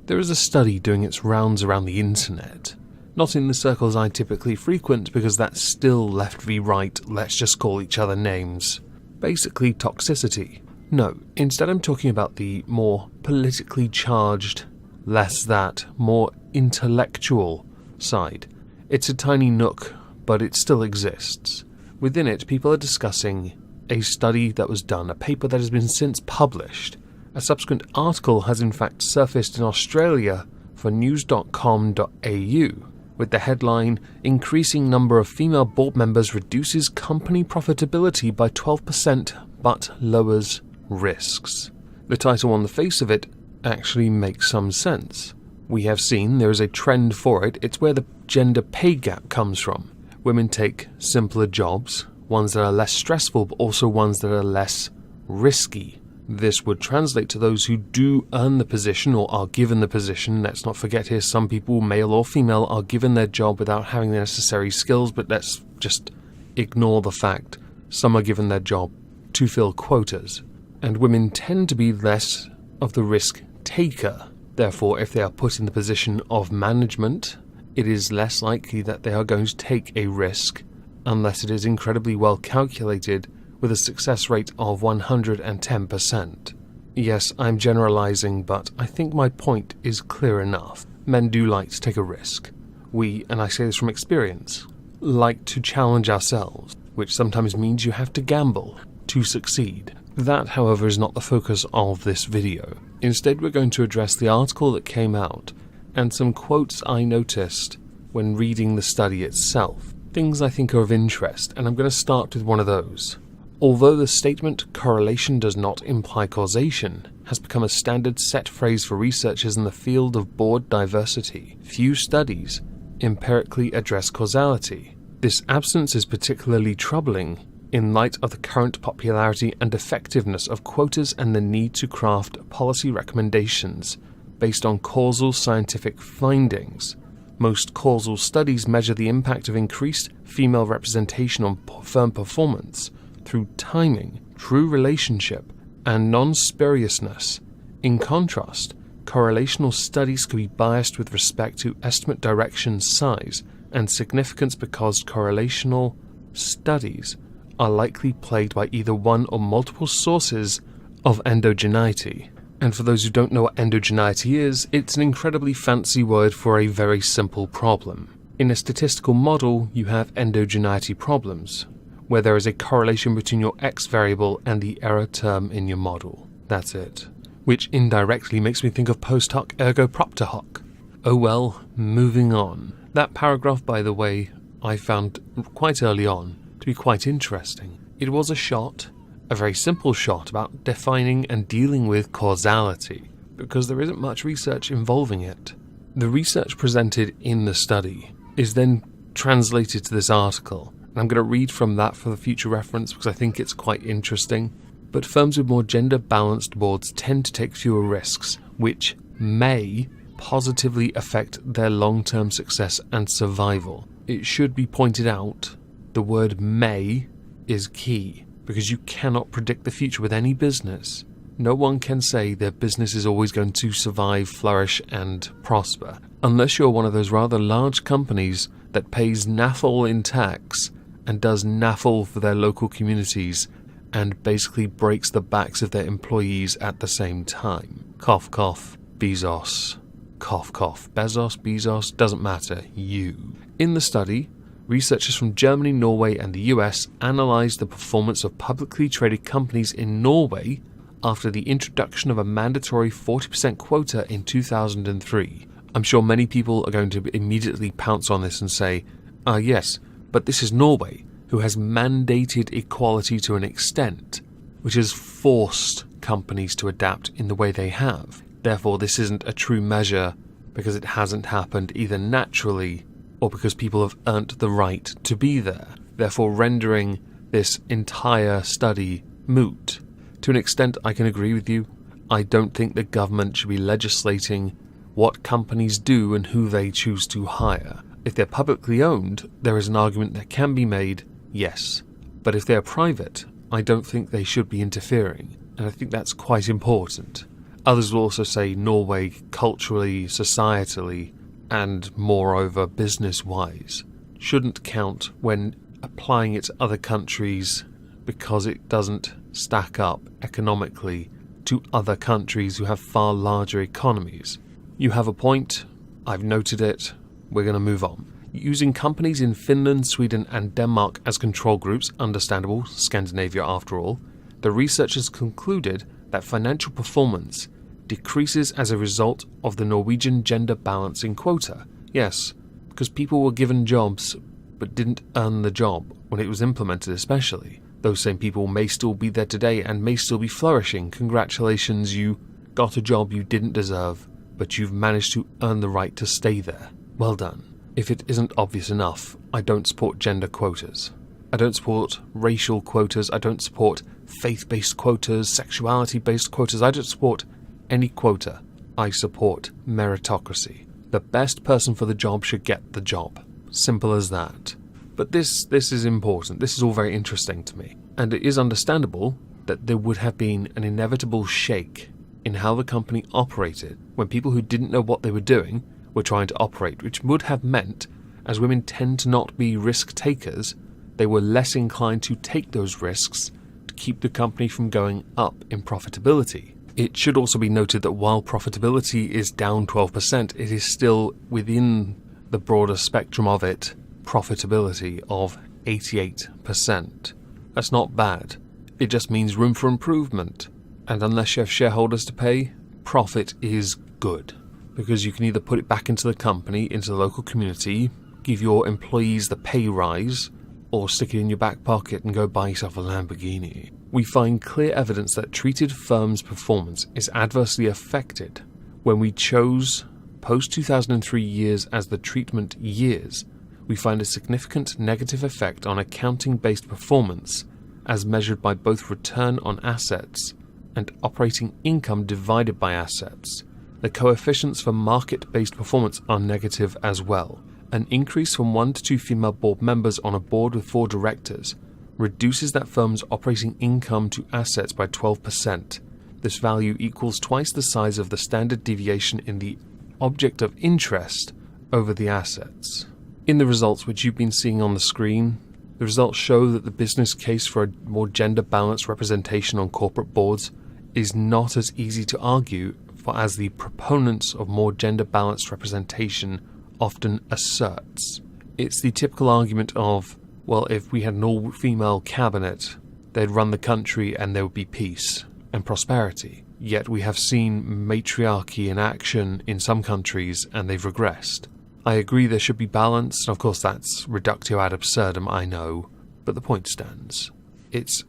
There is a study doing its rounds around the internet. Not in the circles I typically frequent because that's still left v right, let's just call each other names. Basically toxicity. No, instead I'm talking about the more politically charged, less that, more intellectual side. It's a tiny nook, but it still exists. Within it, people are discussing a study that was done, a paper that has been since published. A subsequent article has in fact surfaced in Australia for news.com.au with the headline, "Increasing number of female board members reduces company profitability by 12% but lowers risks." The title on the face of it actually makes some sense. We have seen there is a trend for it. It's where the gender pay gap comes from. Women take simpler jobs, ones that are less stressful, but also ones that are less risky. This would translate to those who do earn the position or are given the position. Let's not forget here, some people, male or female, are given their job without having the necessary skills, but let's just ignore the fact some are given their job to fill quotas. And women tend to be less of the risk taker. Therefore, if they are put in the position of management, it is less likely that they are going to take a risk unless it is incredibly well calculated with a success rate of 110%. Yes, I'm generalizing, but I think my point is clear enough. Men do like to take a risk. We, and I say this from experience, like to challenge ourselves, which sometimes means you have to gamble to succeed. That, however, is not the focus of this video. Instead, we're going to address the article that came out and some quotes I noticed when reading the study itself. Things I think are of interest, and I'm going to start with one of those. Although the statement "correlation does not imply causation" has become a standard set phrase for researchers in the field of board diversity, few studies empirically address causality. This absence is particularly troubling in light of the current popularity and effectiveness of quotas and the need to craft policy recommendations based on causal scientific findings. Most causal studies measure the impact of increased female representation on firm performance through timing, true relationship, and non-spuriousness. In contrast, correlational studies could be biased with respect to estimate direction, size, and significance because correlational studies are likely plagued by either one or multiple sources of endogeneity. And for those who don't know what endogeneity is, it's an incredibly fancy word for a very simple problem. In a statistical model, you have endogeneity problems, where there is a correlation between your X variable and the error term in your model. That's it. Which indirectly makes me think of post hoc ergo propter hoc. Oh well, moving on. That paragraph, by the way, I found quite early on to be quite interesting. It was a shot, a very simple shot about defining and dealing with causality, because there isn't much research involving it. The research presented in the study is then translated to this article. I'm going to read from that for the future reference because I think it's quite interesting. But firms with more gender-balanced boards tend to take fewer risks, which may positively affect their long-term success and survival. It should be pointed out, the word may is key, because you cannot predict the future with any business. No one can say their business is always going to survive, flourish, and prosper, unless you're one of those rather large companies that pays naffle in tax and does naffle for their local communities and basically breaks the backs of their employees at the same time. Cough, cough, Bezos. Cough, cough. Bezos, doesn't matter. You. In the study, researchers from Germany, Norway, and the US analysed the performance of publicly traded companies in Norway after the introduction of a mandatory 40% quota in 2003. I'm sure many people are going to immediately pounce on this and say, yes, but this is Norway, who has mandated equality to an extent, which has forced companies to adapt in the way they have. Therefore, this isn't a true measure because it hasn't happened either naturally or because people have earned the right to be there, therefore rendering this entire study moot. To an extent, I can agree with you. I don't think the government should be legislating what companies do and who they choose to hire. If they're publicly owned, there is an argument that can be made, yes. But if they're private, I don't think they should be interfering, and I think that's quite important. Others will also say Norway culturally, societally, and moreover business-wise shouldn't count when applying it to other countries because it doesn't stack up economically to other countries who have far larger economies. You have a point, I've noted it, we're going to move on. Using companies in Finland, Sweden and Denmark as control groups, understandable, Scandinavia after all, the researchers concluded that financial performance decreases as a result of the Norwegian gender balancing quota. Yes, because people were given jobs but didn't earn the job when it was implemented especially. Those same people may still be there today and may still be flourishing. Congratulations, you got a job you didn't deserve, but you've managed to earn the right to stay there. Well done. If it isn't obvious enough, I don't support gender quotas. I don't support racial quotas. I don't support faith-based quotas, sexuality-based quotas. I don't support any quota. I support meritocracy. The best person for the job should get the job. Simple as that. But this is important. This is all very interesting to me. And it is understandable that there would have been an inevitable shake in how the company operated when people who didn't know what they were doing were trying to operate, which would have meant, as women tend to not be risk takers, they were less inclined to take those risks to keep the company from going up in profitability. It should also be noted that while profitability is down 12%, it is still within the broader spectrum of it, profitability of 88%. That's not bad. It just means room for improvement. And unless you have shareholders to pay, profit is good. Because you can either put it back into the company, into the local community, give your employees the pay rise, or stick it in your back pocket and go buy yourself a Lamborghini. We find clear evidence that treated firms' performance is adversely affected when we chose post-2003 years as the treatment years. We find a significant negative effect on accounting-based performance as measured by both return on assets and operating income divided by assets. The coefficients for market-based performance are negative as well. An increase from 1 to 2 female board members on a board with 4 directors reduces that firm's operating income to assets by 12%. This value equals twice the size of the standard deviation in the object of interest over the assets. In the results which you've been seeing on the screen, the results show that the business case for a more gender-balanced representation on corporate boards is not as easy to argue for as the proponents of more gender-balanced representation often asserts. It's the typical argument of, well, if we had an all-female cabinet, they'd run the country and there would be peace and prosperity. Yet we have seen matriarchy in action in some countries and they've regressed. I agree there should be balance, and of course that's reductio ad absurdum, I know, but the point stands. It's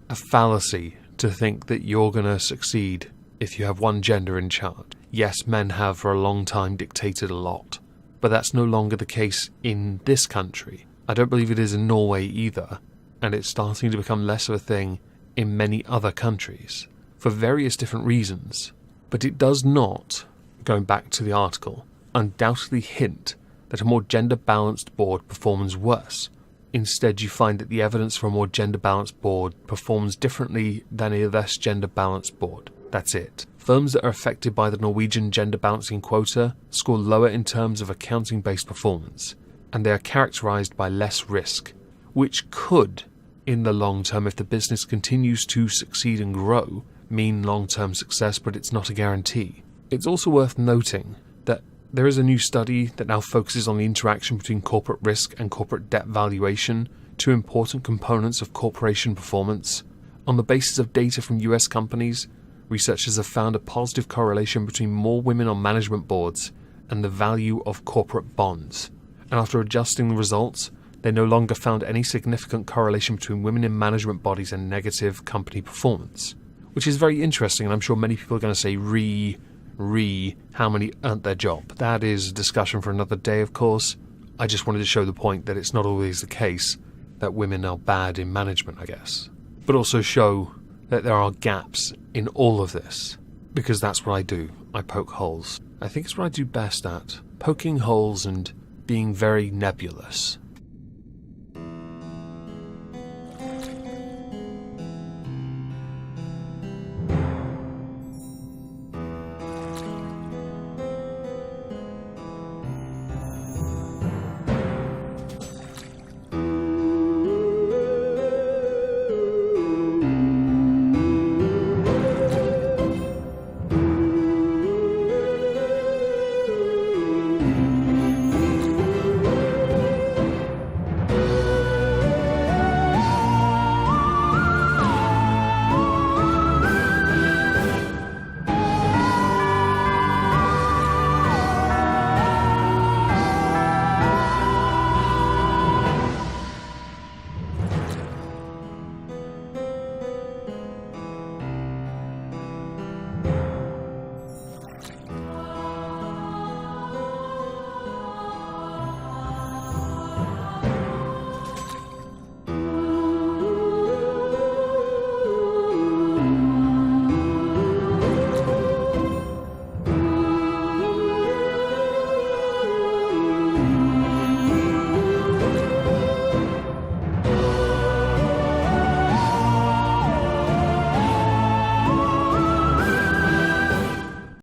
a fallacy to think that you're going to succeed if you have one gender in charge. Yes, men have for a long time dictated a lot, but that's no longer the case in this country. I don't believe it is in Norway either, and it's starting to become less of a thing in many other countries, for various different reasons. But it does not, going back to the article, undoubtedly hint that a more gender-balanced board performs worse. Instead, you find that the evidence for a more gender-balanced board performs differently than a less gender-balanced board. That's it. Firms that are affected by the Norwegian gender-balancing quota score lower in terms of accounting-based performance, and they are characterized by less risk, which could, in the long term, if the business continues to succeed and grow, mean long-term success, but it's not a guarantee. It's also worth noting that there is a new study that now focuses on the interaction between corporate risk and corporate debt valuation, two important components of corporation performance. On the basis of data from US companies, researchers have found a positive correlation between more women on management boards and the value of corporate bonds. And after adjusting the results, they no longer found any significant correlation between women in management bodies and negative company performance. Which is very interesting, and I'm sure many people are going to say, how many earned their job. That is a discussion for another day, of course. I just wanted to show the point that it's not always the case that women are bad in management, I guess. But also show that there are gaps in all of this, because that's what I do. I poke holes. I think it's what I do best at. Poking holes and being very nebulous.